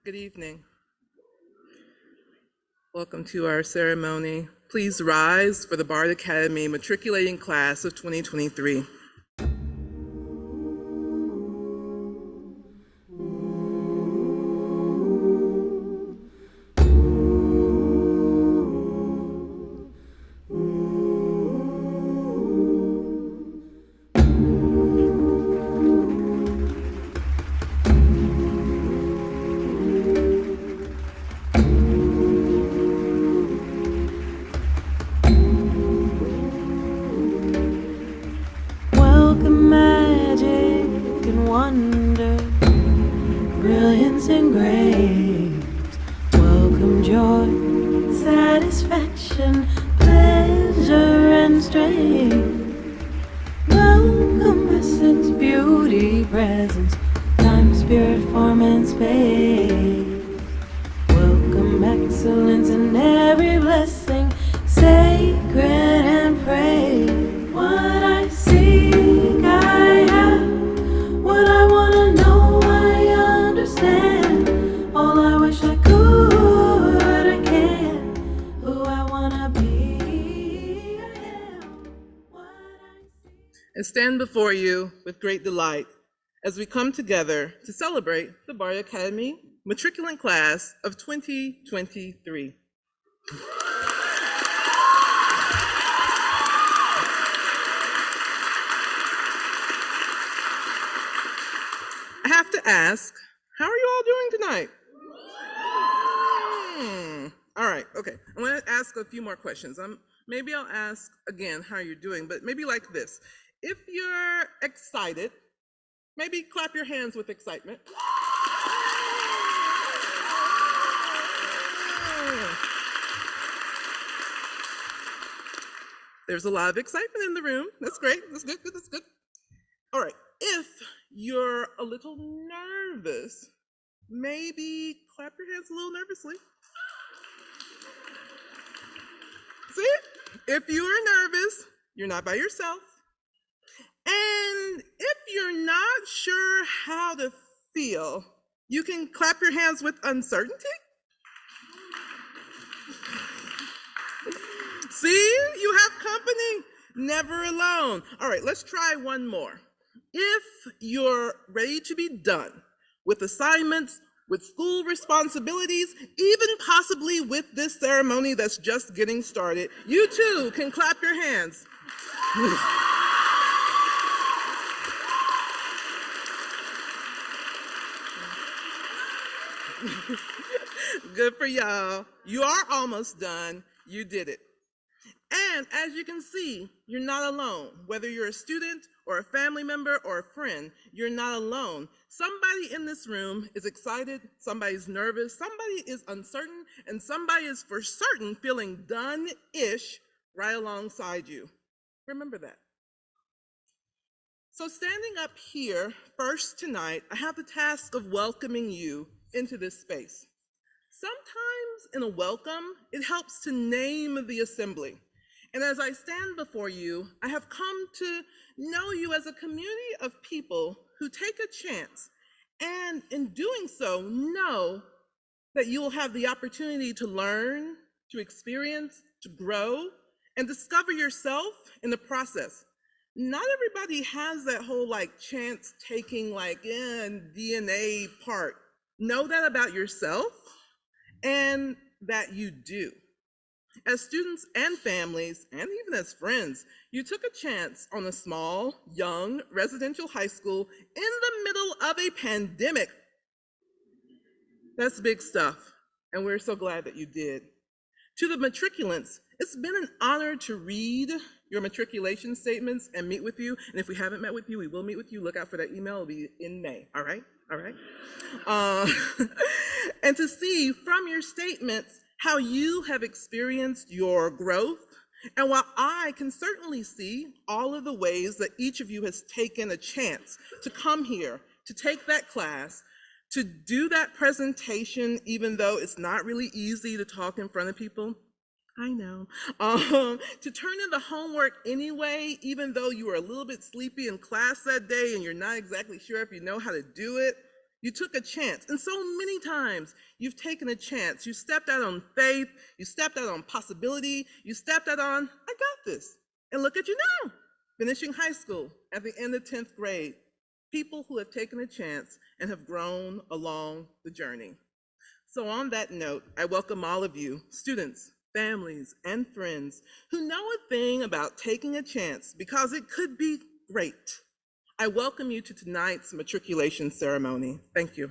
Good evening. Welcome to our ceremony. Please rise for the Bard Academy matriculating class of 2023. Welcome magic and wonder, brilliance and grace. Welcome joy, satisfaction, pleasure and strength. Welcome essence, beauty, presence, time, spirit, form and space. Welcome excellence in every blessing, sacred and praise. What I seek, I have. What I wanna know, I understand. All I wish I could, I can. Who I wanna be, I am. What I seek. And stand before you with great delight as we come together to celebrate the Bard Academy matriculant class of 2023. I have to ask, how are you all doing tonight? All right, okay. I'm going to ask a few more questions. Maybe I'll ask again how you're doing, but maybe like this. If you're excited, maybe clap your hands with excitement. There's a lot of excitement in the room. That's great. That's good. That's good. All right. If you're a little nervous, maybe clap your hands a little nervously. See? If you are nervous, you're not by yourself. And if you're not sure how to feel, you can clap your hands with uncertainty. See, you have company, never alone. All right, let's try one more. If you're ready to be done with assignments, with school responsibilities, even possibly with this ceremony that's just getting started, you too can clap your hands. Good for y'all. You are almost done. You did it. And as you can see, you're not alone. Whether you're a student or a family member or a friend, you're not alone. Somebody in this room is excited, somebody's nervous, somebody is uncertain, and somebody is for certain feeling done-ish right alongside you. Remember that. So standing up here first tonight, I have the task of welcoming you into this space. Sometimes in a welcome, it helps to name the assembly. And as I stand before you, I have come to know you as a community of people who take a chance, and in doing so, know that you will have the opportunity to learn, to experience, to grow, and discover yourself in the process. Not everybody has that whole chance taking DNA part. Know that about yourself and that you do. As students and families, and even as friends, you took a chance on a small, young residential high school in the middle of a pandemic. That's big stuff, and we're so glad that you did. To the matriculants, it's been an honor to read your matriculation statements and meet with you. And if we haven't met with you, we will meet with you. Look out for that email. It'll be in May. All right? All right? And to see from your statements how you have experienced your growth. And while I can certainly see all of the ways that each of you has taken a chance to come here, to take that class, to do that presentation, even though it's not really easy to talk in front of people, I know, to turn in the homework anyway, even though you were a little bit sleepy in class that day and you're not exactly sure if you know how to do it, You took a chance, and so many times you've taken a chance. You stepped out on faith, you stepped out on possibility, you stepped out on, I got this. And look at you now, finishing high school at the end of 10th grade. People who have taken a chance and have grown along the journey. So on that note, I welcome all of you, students, families, and friends who know a thing about taking a chance because it could be great. I welcome you to tonight's matriculation ceremony. Thank you.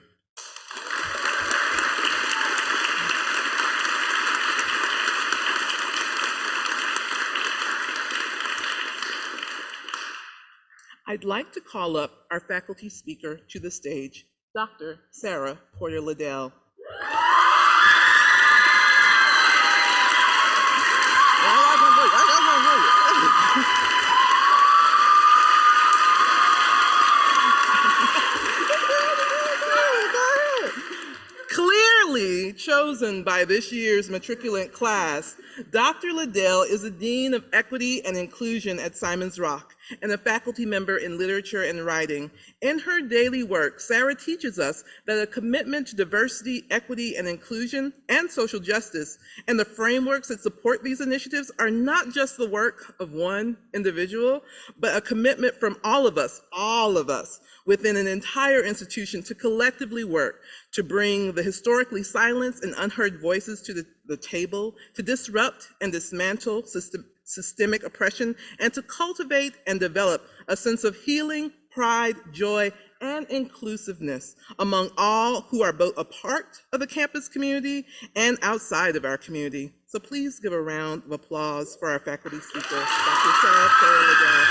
I'd like to call up our faculty speaker to the stage, Dr. Sarah Porter-Liddell. Clearly chosen by this year's matriculant class, Dr. Liddell is a Dean of Equity and Inclusion at Simon's Rock and a faculty member in literature and writing. In her daily work, Sarah teaches us that a commitment to diversity, equity, and inclusion and social justice and the frameworks that support these initiatives are not just the work of one individual, but a commitment from all of us within an entire institution to collectively work to bring the historically silenced and unheard voices to the table, to disrupt and dismantle systemic oppression, and to cultivate and develop a sense of healing, pride, joy, and inclusiveness among all who are both a part of the campus community and outside of our community. So please give a round of applause for our faculty speaker, Dr. Sarah Porter-Liddell.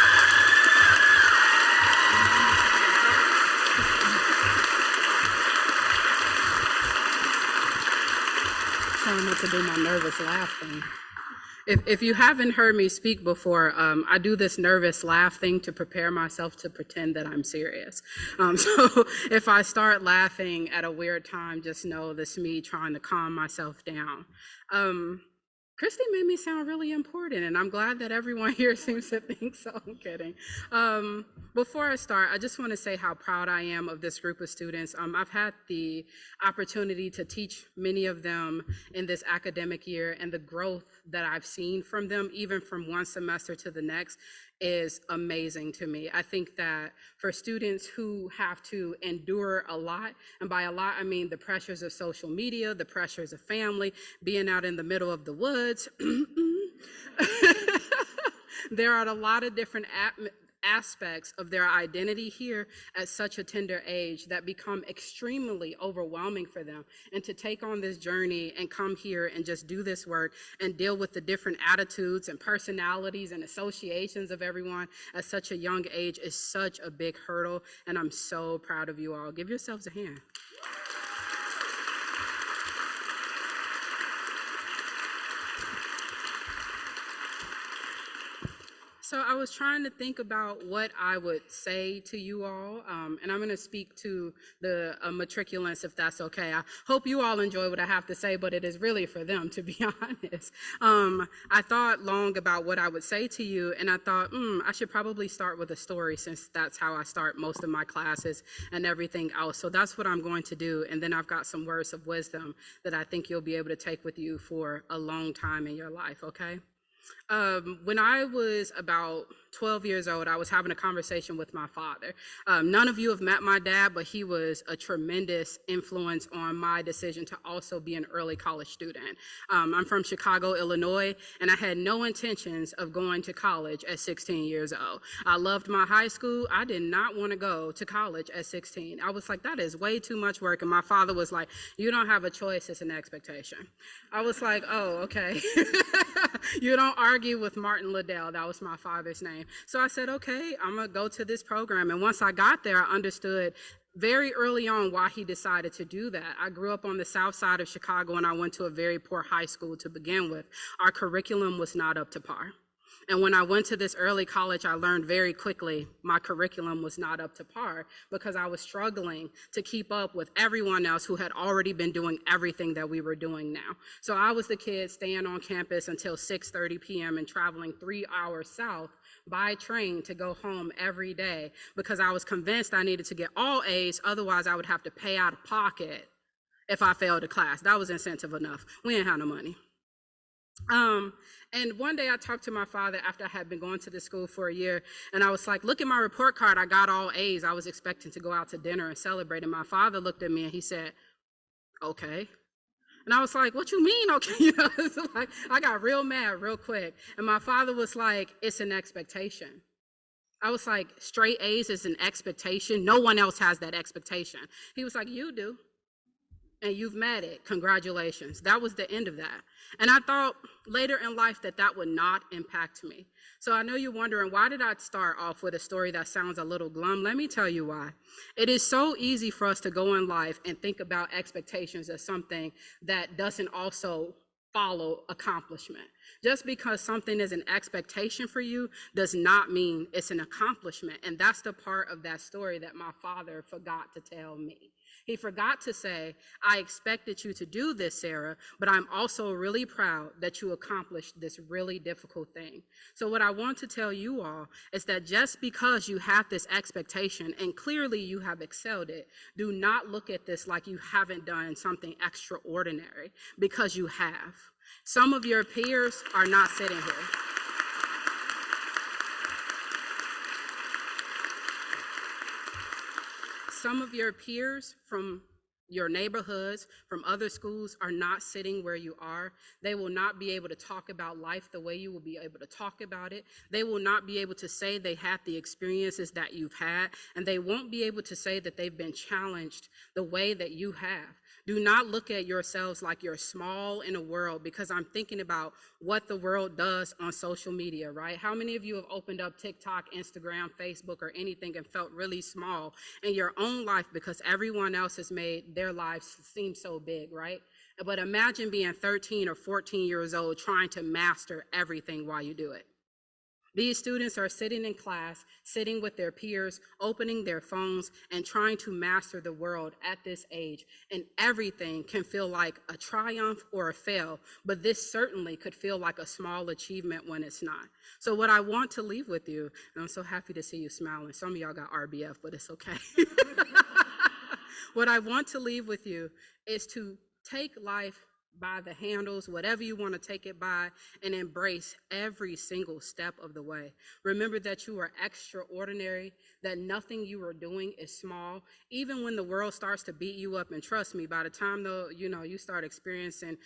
Trying not to do my nervous laugh thing. If you haven't heard me speak before, I do this nervous laugh thing to prepare myself to pretend that I'm serious. So if I start laughing at a weird time, just know that's me trying to calm myself down. Christy made me sound really important, and I'm glad that everyone here seems to think so. I'm kidding. Before I start, I just want to say how proud I am of this group of students. I've had the opportunity to teach many of them in this academic year, and the growth that I've seen from them, even from one semester to the next, is amazing to me. I think that for students who have to endure a lot, and by a lot I mean the pressures of social media, the pressures of family, being out in the middle of the woods, there are a lot of different aspects of their identity here at such a tender age that become extremely overwhelming for them. And to take on this journey and come here and just do this work and deal with the different attitudes and personalities and associations of everyone at such a young age is such a big hurdle. And I'm so proud of you all. Give yourselves a hand. So I was trying to think about what I would say to you all, and I'm going to speak to the matriculants if that's okay. I hope you all enjoy what I have to say, but it is really for them, to be honest. I thought long about what I would say to you, and I thought, I should probably start with a story since that's how I start most of my classes and everything else. So that's what I'm going to do, and then I've got some words of wisdom that I think you'll be able to take with you for a long time in your life, okay? When I was about 12 years old, I was having a conversation with my father. None of you have met my dad, but he was a tremendous influence on my decision to also be an early college student. I'm from Chicago, Illinois, and I had no intentions of going to college at 16 years old. I loved my high school. I did not want to go to college at 16. I was like, that is way too much work. And my father was like, you don't have a choice, it's an expectation. I was like, oh, okay. You don't argue with Martin Liddell. That was my father's name. So I said, okay, I'm going to go to this program. And once I got there, I understood very early on why he decided to do that. I grew up on the south side of Chicago, and I went to a very poor high school to begin with. Our curriculum was not up to par. And when I went to this early college, I learned very quickly my curriculum was not up to par because I was struggling to keep up with everyone else who had already been doing everything that we were doing now. So I was the kid staying on campus until 6:30 p.m. and traveling 3 hours south by train to go home every day because I was convinced I needed to get all A's, otherwise I would have to pay out of pocket if I failed a class. That was incentive enough. We didn't have no money. And one day I talked to my father after I had been going to the school for a year, and I was like, look at my report card, I got all A's. I was expecting to go out to dinner and celebrate, and my father looked at me and he said, okay. And I was like, what you mean, okay? You know, so like, I got real mad real quick. And my father was like, it's an expectation. I was like, straight A's is an expectation. No one else has that expectation. He was like, you do. And you've met it. Congratulations. That was the end of that. And I thought later in life that that would not impact me. So I know you're wondering, why did I start off with a story that sounds a little glum? Let me tell you why. It is so easy for us to go in life and think about expectations as something that doesn't also follow accomplishment. Just because something is an expectation for you does not mean it's an accomplishment. And that's the part of that story that my father forgot to tell me. He forgot to say, I expected you to do this, Sarah, but I'm also really proud that you accomplished this really difficult thing. So what I want to tell you all is that just because you have this expectation and clearly you have excelled it, do not look at this like you haven't done something extraordinary, because you have. Some of your peers are not sitting here. Some of your peers from your neighborhoods, from other schools, are not sitting where you are. They will not be able to talk about life the way you will be able to talk about it. They will not be able to say they had the experiences that you've had, and they won't be able to say that they've been challenged the way that you have. Do not look at yourselves like you're small in a world, because I'm thinking about what the world does on social media, right? How many of you have opened up TikTok, Instagram, Facebook, or anything and felt really small in your own life because everyone else has made their lives seem so big, right? But imagine being 13 or 14 years old trying to master everything while you do it. These students are sitting in class, sitting with their peers, opening their phones, and trying to master the world at this age. And everything can feel like a triumph or a fail, but this certainly could feel like a small achievement when it's not. So what I want to leave with you, and I'm so happy to see you smiling. Some of y'all got RBF, but it's okay. What I want to leave with you is to take life by the handles, whatever you want to take it by, and embrace every single step of the way. Remember that you are extraordinary, that nothing you are doing is small, even when the world starts to beat you up. And trust me, by the time you start experiencing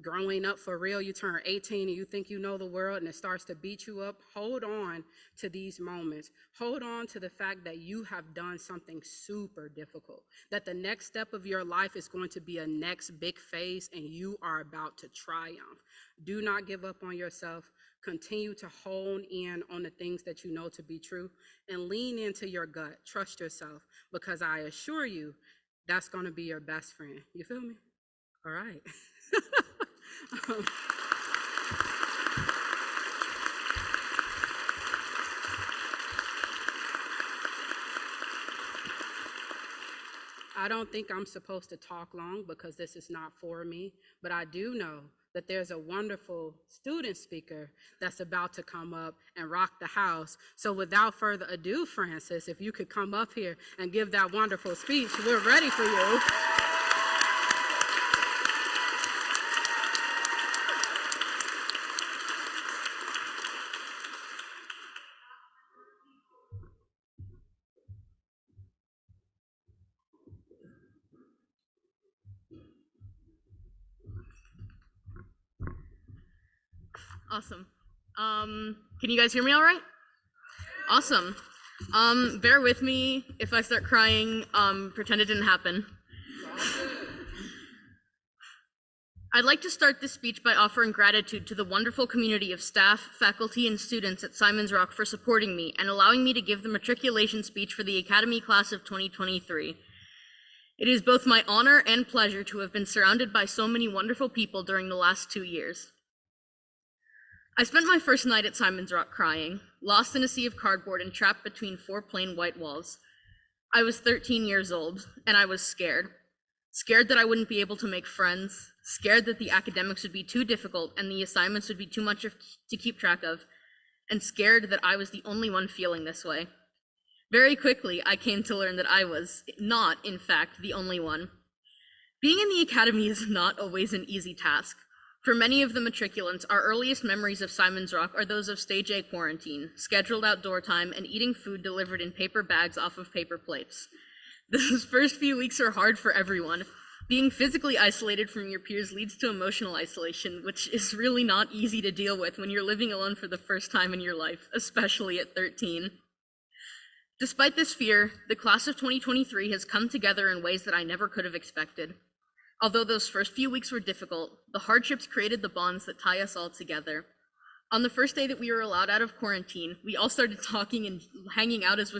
growing up for real, you turn 18 and you think you know the world and it starts to beat you up, hold on to these moments. Hold on to the fact that you have done something super difficult, that the next step of your life is going to be a next big phase and you are about to triumph. Do not give up on yourself. Continue to hone in on the things that you know to be true and lean into your gut. Trust yourself, because I assure you that's going to be your best friend. You feel me? All right. I don't think I'm supposed to talk long because this is not for me, but I do know that there's a wonderful student speaker that's about to come up and rock the house. So without further ado, Francis, if you could come up here and give that wonderful speech, we're ready for you. Awesome. Can you guys hear me all right? Awesome. Bear with me if I start crying. Pretend it didn't happen. I'd like to start this speech by offering gratitude to the wonderful community of staff, faculty, and students at Simon's Rock for supporting me and allowing me to give the matriculation speech for the Academy class of 2023. It is both my honor and pleasure to have been surrounded by so many wonderful people during the last 2 years. I spent my first night at Simon's Rock crying, lost in a sea of cardboard and trapped between 4 plain white walls. I was 13 years old, and I was scared. Scared that I wouldn't be able to make friends, scared that the academics would be too difficult and the assignments would be too much to keep track of, and scared that I was the only one feeling this way. Very quickly, I came to learn that I was not, in fact, the only one. Being in the academy is not always an easy task. For many of the matriculants, our earliest memories of Simon's Rock are those of Stage A quarantine, scheduled outdoor time, and eating food delivered in paper bags off of paper plates. Those first few weeks are hard for everyone. Being physically isolated from your peers leads to emotional isolation, which is really not easy to deal with when you're living alone for the first time in your life, especially at 13. Despite this fear, the class of 2023 has come together in ways that I never could have expected. Although those first few weeks were difficult, the hardships created the bonds that tie us all together. On the first day that we were allowed out of quarantine, we all started talking and hanging out as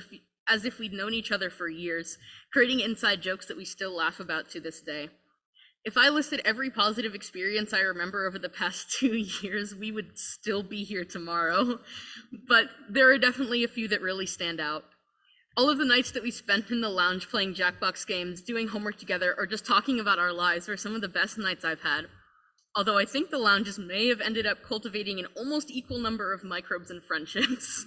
if we'd known each other for years, creating inside jokes that we still laugh about to this day. If I listed every positive experience I remember over the past 2 years, we would still be here tomorrow. But there are definitely a few that really stand out. All of the nights that we spent in the lounge playing Jackbox games, doing homework together, or just talking about our lives were some of the best nights I've had. Although I think the lounges may have ended up cultivating an almost equal number of microbes and friendships.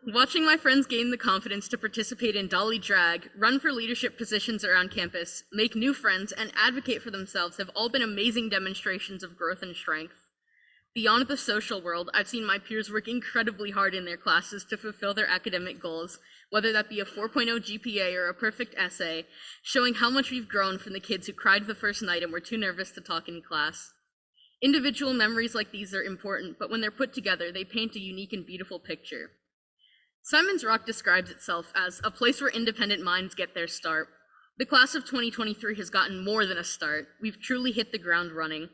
Watching my friends gain the confidence to participate in Dolly Drag, run for leadership positions around campus, make new friends, and advocate for themselves have all been amazing demonstrations of growth and strength. Beyond the social world, I've seen my peers work incredibly hard in their classes to fulfill their academic goals, whether that be a 4.0 GPA or a perfect essay, showing how much we've grown from the kids who cried the first night and were too nervous to talk in class. Individual memories like these are important, but when they're put together, they paint a unique and beautiful picture. Simon's Rock describes itself as a place where independent minds get their start. The class of 2023 has gotten more than a start. We've truly hit the ground running.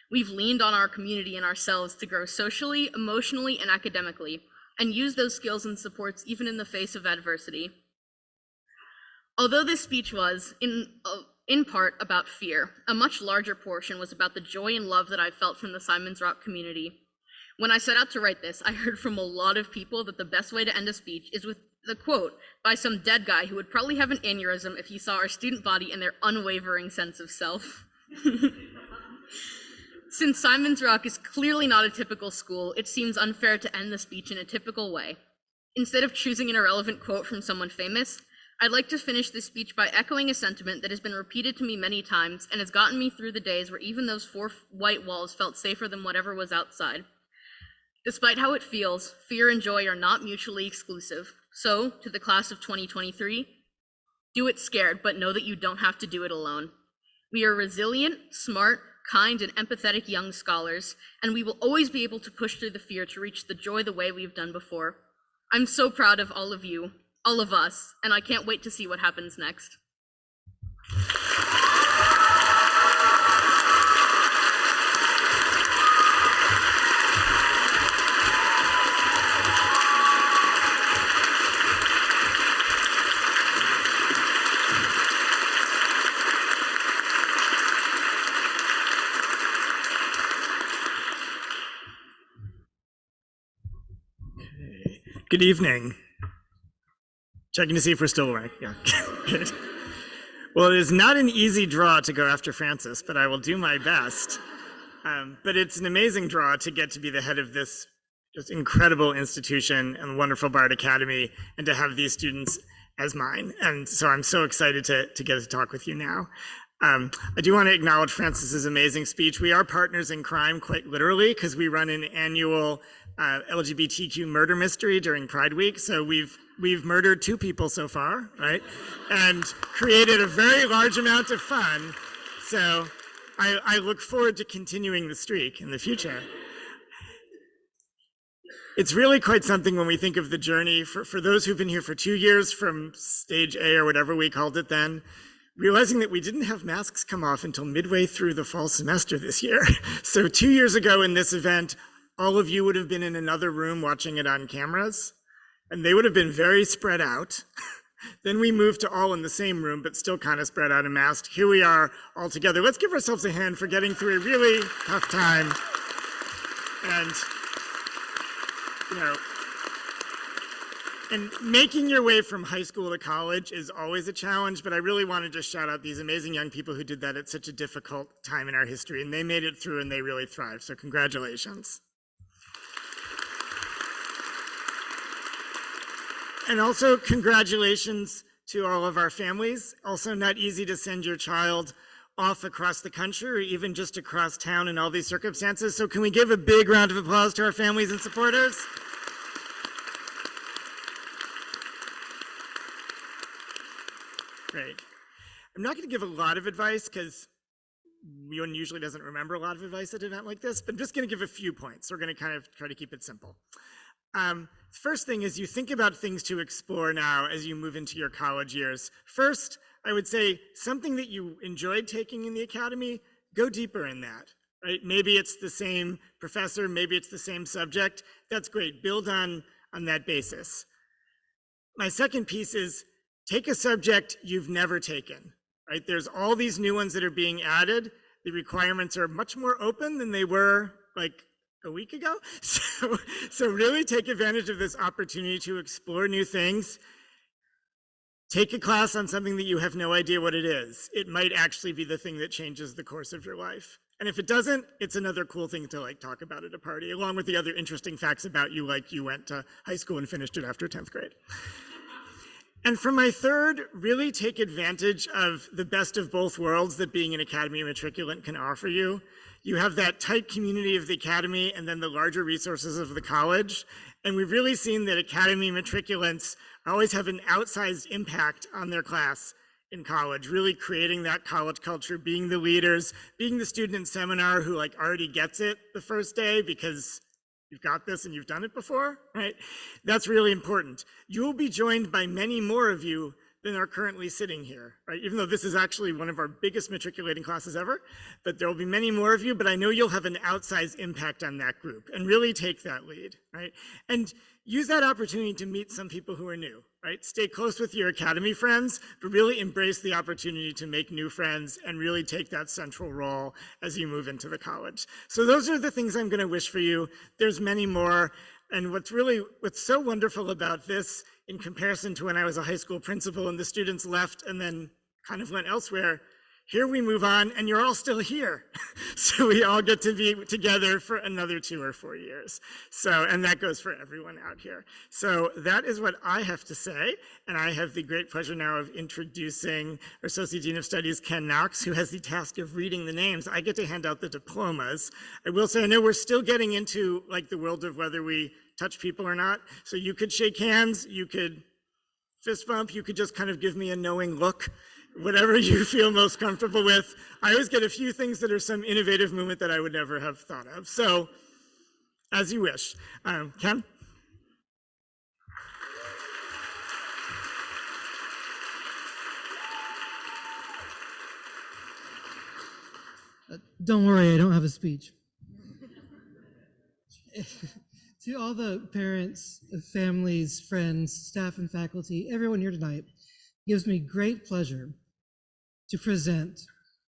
We've leaned on our community and ourselves to grow socially, emotionally, and academically, and use those skills and supports even in the face of adversity. Although this speech was, in part, about fear, a much larger portion was about the joy and love that I felt from the Simon's Rock community. When I set out to write this, I heard from a lot of people that the best way to end a speech is with the quote by some dead guy who would probably have an aneurysm if he saw our student body and their unwavering sense of self. Since Simon's Rock is clearly not a typical school, it seems unfair to end the speech in a typical way. Instead of choosing an irrelevant quote from someone famous, I'd like to finish this speech by echoing a sentiment that has been repeated to me many times and has gotten me through the days where even those 4 white walls felt safer than whatever was outside. Despite how it feels, fear and joy are not mutually exclusive. So, to the class of 2023, do it scared, but know that you don't have to do it alone. We are resilient, smart, kind, and empathetic young scholars, and we will always be able to push through the fear to reach the joy the way we've done before. I'm so proud of all of you, all of us, and I can't wait to see what happens next. Good evening. Checking to see if we're still awake. Yeah. Good. Well, it is not an easy draw to go after Francis, but I will do my best. But it's an amazing draw to get to be the head of this just incredible institution and wonderful Bard Academy, and to have these students as mine. And so I'm so excited to get to talk with you now. I do want to acknowledge Francis's amazing speech. We are partners in crime, quite literally, because we run an annual LGBTQ murder mystery during Pride Week. So we've murdered 2 people so far, right? And created a very large amount of fun. So I look forward to continuing the streak in the future. It's really quite something when we think of the journey for those who've been here for 2 years from stage A or whatever we called it then, realizing that we didn't have masks come off until midway through the fall semester this year. So 2 years ago in this event, all of you would have been in another room watching it on cameras, and they would have been very spread out. Then we moved to all in the same room, but still kind of spread out and masked. Here we are all together. Let's give ourselves a hand for getting through a really tough time. And, you know, and making your way from high school to college is always a challenge, but I really want to just shout out these amazing young people who did that at such a difficult time in our history, and they made it through and they really thrived, so congratulations. And also congratulations to all of our families. Also not easy to send your child off across the country or even just across town in all these circumstances. So can we give a big round of applause to our families and supporters? Great. I'm not going to give a lot of advice because one usually doesn't remember a lot of advice at an event like this, but I'm just going to give a few points. We're going to kind of try to keep it simple. First thing is you think about things to explore now as you move into your college years. First, I would say something that you enjoyed taking in the academy, go deeper in that, right? Maybe it's the same professor, maybe it's the same subject. That's great. Build on that basis. My second piece is take a subject you've never taken, right? There's all these new ones that are being added. The requirements are much more open than they were like a week ago. So really take advantage of this opportunity to explore new things. Take a class on something that you have no idea what it is. It might actually be the thing that changes the course of your life. And if it doesn't, it's another cool thing to like talk about at a party, along with the other interesting facts about you, like you went to high school and finished it after 10th grade. And for my third, really take advantage of the best of both worlds that being an Academy matriculant can offer you. You have that tight community of the Academy and then the larger resources of the college. And we've really seen that Academy matriculants always have an outsized impact on their class in college, really creating that college culture, being the leaders, being the student in seminar who like already gets it the first day because you've got this and you've done it before, right? That's really important. You will be joined by many more of you than are currently sitting here, right? Even though this is actually one of our biggest matriculating classes ever, but there will be many more of you, but I know you'll have an outsized impact on that group and really take that lead, right? And use that opportunity to meet some people who are new, right? Stay close with your Academy friends, but really embrace the opportunity to make new friends and really take that central role as you move into the college. So those are the things I'm gonna wish for you. There's many more. And what's so wonderful about this in comparison to when I was a high school principal and the students left and then kind of went elsewhere, here we move on and you're all still here. So we all get to be together for another 2 or 4 years. So, and that goes for everyone out here. So that is what I have to say. And I have the great pleasure now of introducing our Associate Dean of Studies, Ken Knox, who has the task of reading the names. I get to hand out the diplomas. I will say, I know we're still getting into like the world of whether we touch people or not. So you could shake hands, you could fist bump, you could just kind of give me a knowing look, whatever you feel most comfortable with. I always get a few things that are some innovative movement that I would never have thought of. So as you wish. Ken? Don't worry, I don't have a speech. To all the parents, families, friends, staff, and faculty, everyone here tonight, it gives me great pleasure to present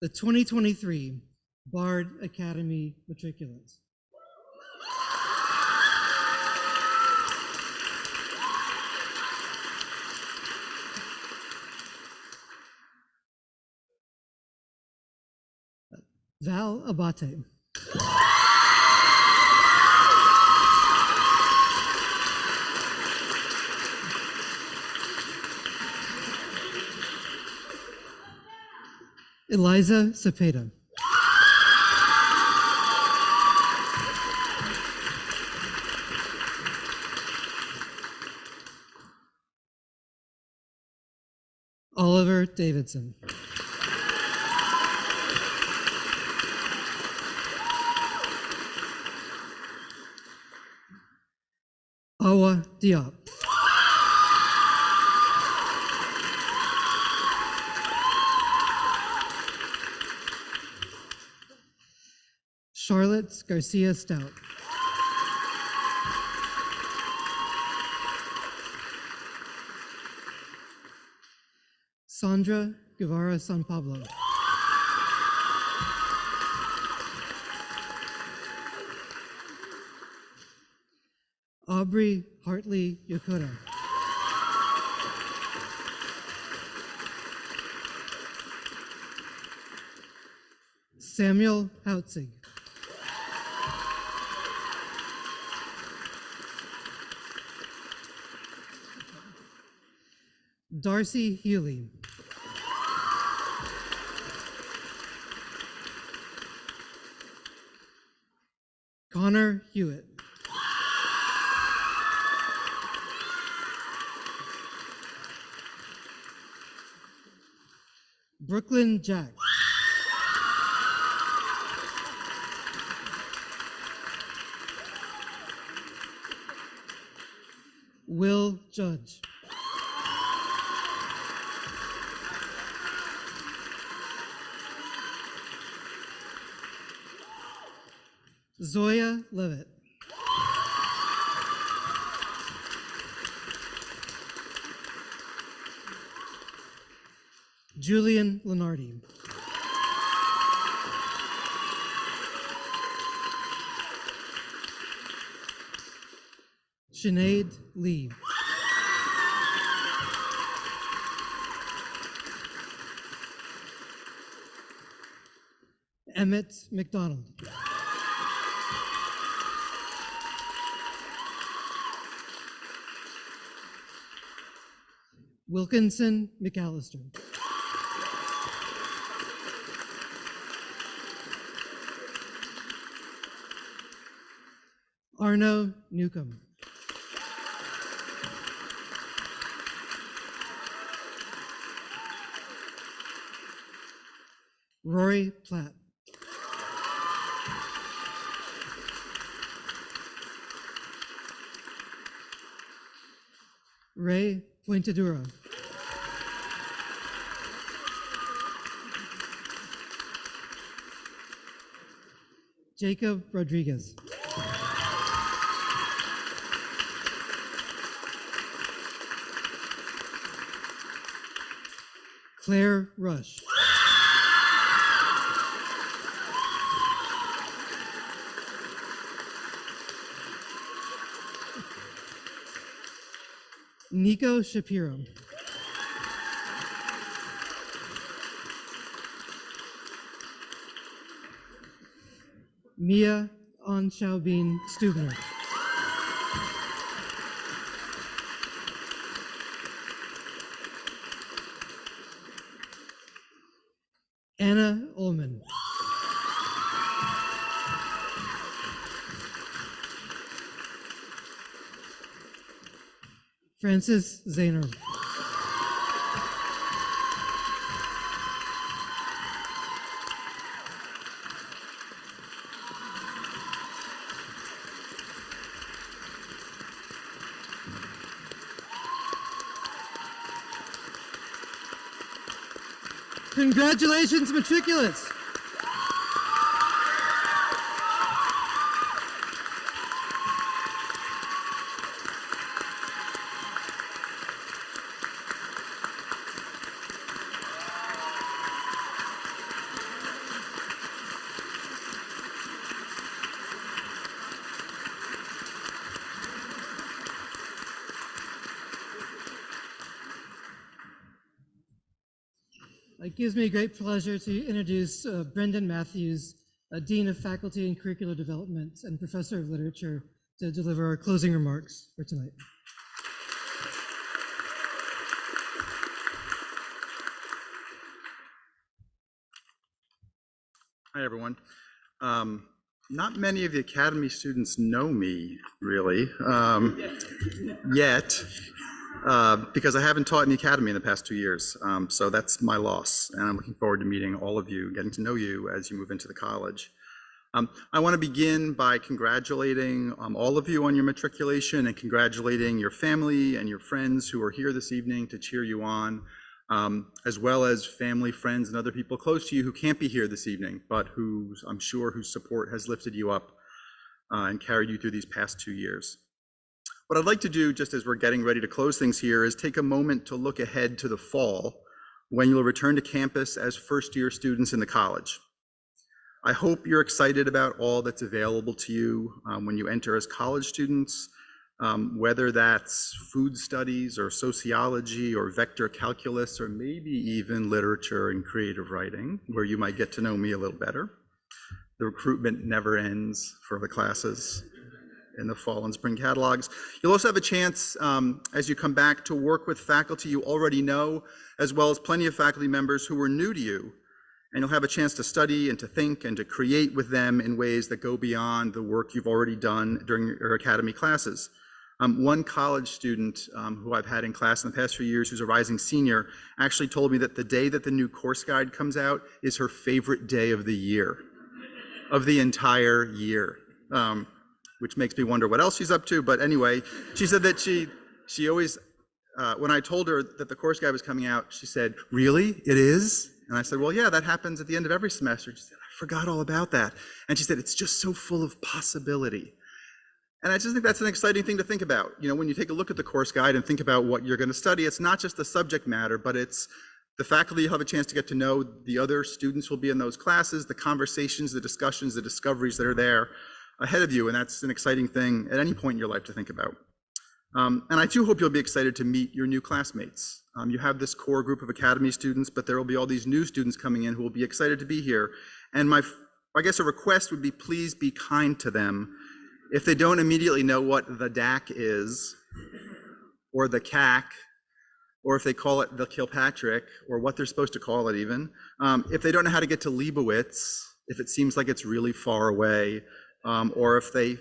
the 2023 Bard Academy matriculants. Val Abate. Eliza Cepeda. Oliver Davidson. Awa Diop. Charlotte Garcia Stout. Sandra Guevara San Pablo. Aubrey Hartley Yokota. Samuel Hautzig. Darcy Healy. Connor Hewitt. Brooklyn Jack. Will Judge. Zoya Levitt. Julian Lenardi. Sinead Lee. Emmett McDonald. Wilkinson McAllister. Arno Newcomb. Rory Platt. Ray Fuentedura. Jacob Rodriguez. Claire Rush. Nico Shapiro. Mia Anshaubin Stubner. Anna Ullman. Francis Zahner. Congratulations, matriculates. It gives me great pleasure to introduce Brendan Matthews, Dean of Faculty and Curricular Development and Professor of Literature, to deliver our closing remarks for tonight. Hi, everyone. Not many of the Academy students know me, really, yet, because I haven't taught in the Academy in the past 2 years. So that's my loss, and I'm looking forward to meeting all of you, getting to know you as you move into the college. I want to begin by congratulating all of you on your matriculation and congratulating your family and your friends who are here this evening to cheer you on, as well as family, friends, and other people close to you who can't be here this evening, but I'm sure whose support has lifted you up and carried you through these past 2 years. What I'd like to do, just as we're getting ready to close things here, is take a moment to look ahead to the fall when you'll return to campus as first-year students in the college. I hope you're excited about all that's available to you when you enter as college students, whether that's food studies or sociology or vector calculus or maybe even literature and creative writing, where you might get to know me a little better. The recruitment never ends for the classes in the fall and spring catalogs. You'll also have a chance as you come back to work with faculty you already know, as well as plenty of faculty members who are new to you. And you'll have a chance to study and to think and to create with them in ways that go beyond the work you've already done during your academy classes. One college student who I've had in class in the past few years, who's a rising senior, actually told me that the day that the new course guide comes out is her favorite day of the year, of the entire year, which makes me wonder what else she's up to. But anyway, she said that she always, when I told her that the course guide was coming out, she said, "Really? It is?" And I said, "Well, yeah, that happens at the end of every semester." She said, "I forgot all about that." And she said, "It's just so full of possibility." And I just think that's an exciting thing to think about. You know, when you take a look at the course guide and think about what you're going to study, it's not just the subject matter, but it's the faculty you'll have a chance to get to know, the other students will be in those classes, the conversations, the discussions, the discoveries that are there ahead of you. And that's an exciting thing at any point in your life to think about. And I too hope you'll be excited to meet your new classmates. You have this core group of academy students, but there will be all these new students coming in who will be excited to be here. And I guess a request would be, please be kind to them. If they don't immediately know what the DAC is, or the CAC, or if they call it the Kilpatrick, or what they're supposed to call it even, if they don't know how to get to Leibowitz, if it seems like it's really far away, or if they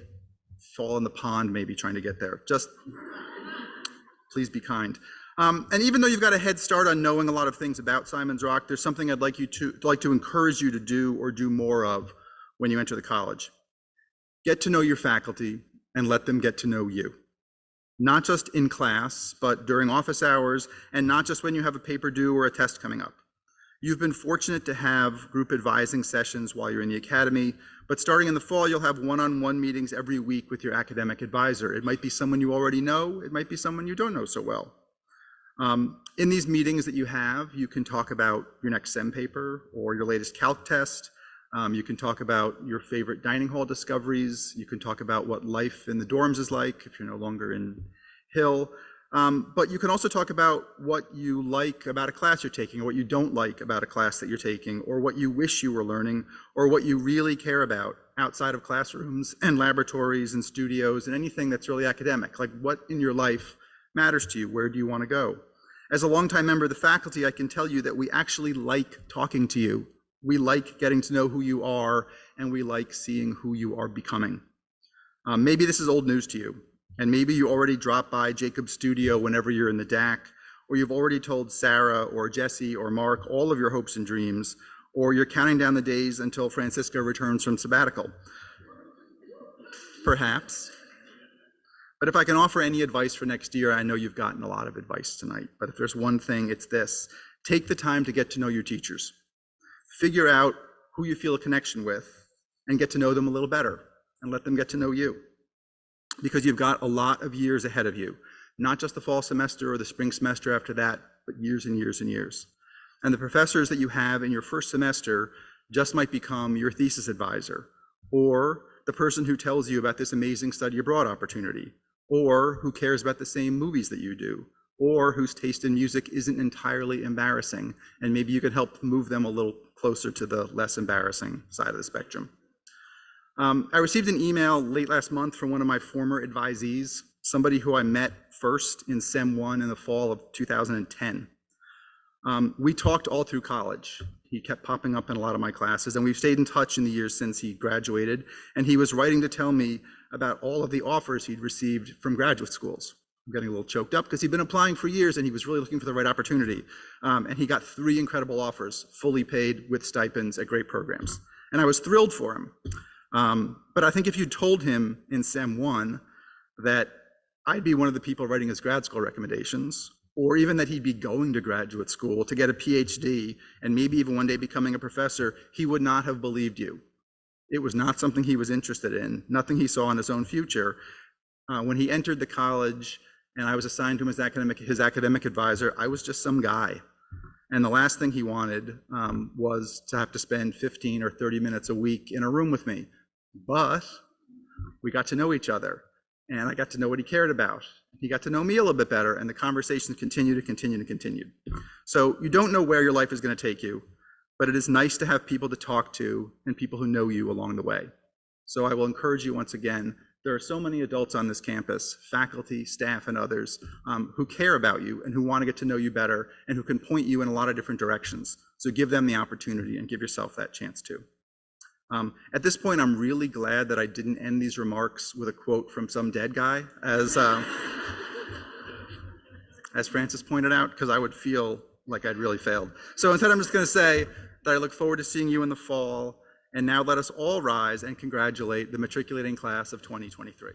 fall in the pond maybe trying to get there, just please be kind. And even though you've got a head start on knowing a lot of things about Simon's Rock, there's something I'd like to encourage you to do or do more of when you enter the college. Get to know your faculty and let them get to know you. Not just in class, but during office hours, and not just when you have a paper due or a test coming up. You've been fortunate to have group advising sessions while you're in the academy, but starting in the fall, you'll have one-on-one meetings every week with your academic advisor. It might be someone you already know, it might be someone you don't know so well. In these meetings that you have, you can talk about your next SEM paper or your latest calc test. You can talk about your favorite dining hall discoveries. You can talk about what life in the dorms is like if you're no longer in Hill. But you can also talk about what you like about a class you're taking, or what you don't like about a class that you're taking, or what you wish you were learning, or what you really care about outside of classrooms and laboratories and studios and anything that's really academic. Like, what in your life matters to you? Where do you want to go? As a longtime member of the faculty, I can tell you that we actually like talking to you. We like getting to know who you are, and we like seeing who you are becoming. Maybe this is old news to you, and maybe you already drop by Jacob's studio whenever you're in the DAC, or you've already told Sarah or Jesse or Mark all of your hopes and dreams, or you're counting down the days until Francisco returns from sabbatical. Perhaps. But if I can offer any advice for next year, I know you've gotten a lot of advice tonight, but if there's one thing, it's this. Take the time to get to know your teachers. Figure out who you feel a connection with and get to know them a little better, and let them get to know you. Because you've got a lot of years ahead of you, not just the fall semester or the spring semester after that, but years and years and years. And the professors that you have in your first semester just might become your thesis advisor, or the person who tells you about this amazing study abroad opportunity, or who cares about the same movies that you do, or whose taste in music isn't entirely embarrassing, and maybe you can help move them a little closer to the less embarrassing side of the spectrum. I received an email late last month from one of my former advisees, somebody who I met first in Sem 1 in the fall of 2010. We talked all through college. He kept popping up in a lot of my classes, and we've stayed in touch in the years since he graduated, and he was writing to tell me about all of the offers he'd received from graduate schools. I'm getting a little choked up because he'd been applying for years and he was really looking for the right opportunity. And he got 3 incredible offers, fully paid with stipends at great programs. And I was thrilled for him. But I think if you told him in Sem 1 that I'd be one of the people writing his grad school recommendations, or even that he'd be going to graduate school to get a PhD and maybe even one day becoming a professor, he would not have believed you. It was not something he was interested in, nothing he saw in his own future. When he entered the college and I was assigned to him as his academic advisor, I was just some guy. And the last thing he wanted was to have to spend 15 or 30 minutes a week in a room with me. But we got to know each other. and I got to know what he cared about. He got to know me a little bit better, and the conversations continued. So you don't know where your life is going to take you, but it is nice to have people to talk to and people who know you along the way. So I will encourage you once again, there are so many adults on this campus, faculty, staff, and others, who care about you and who want to get to know you better and who can point you in a lot of different directions. So give them the opportunity and give yourself that chance too. At this point, I'm really glad that I didn't end these remarks with a quote from some dead guy, as Francis pointed out, because I would feel like I'd really failed. So instead, I'm just going to say that I look forward to seeing you in the fall. And now let us all rise and congratulate the matriculating class of 2023.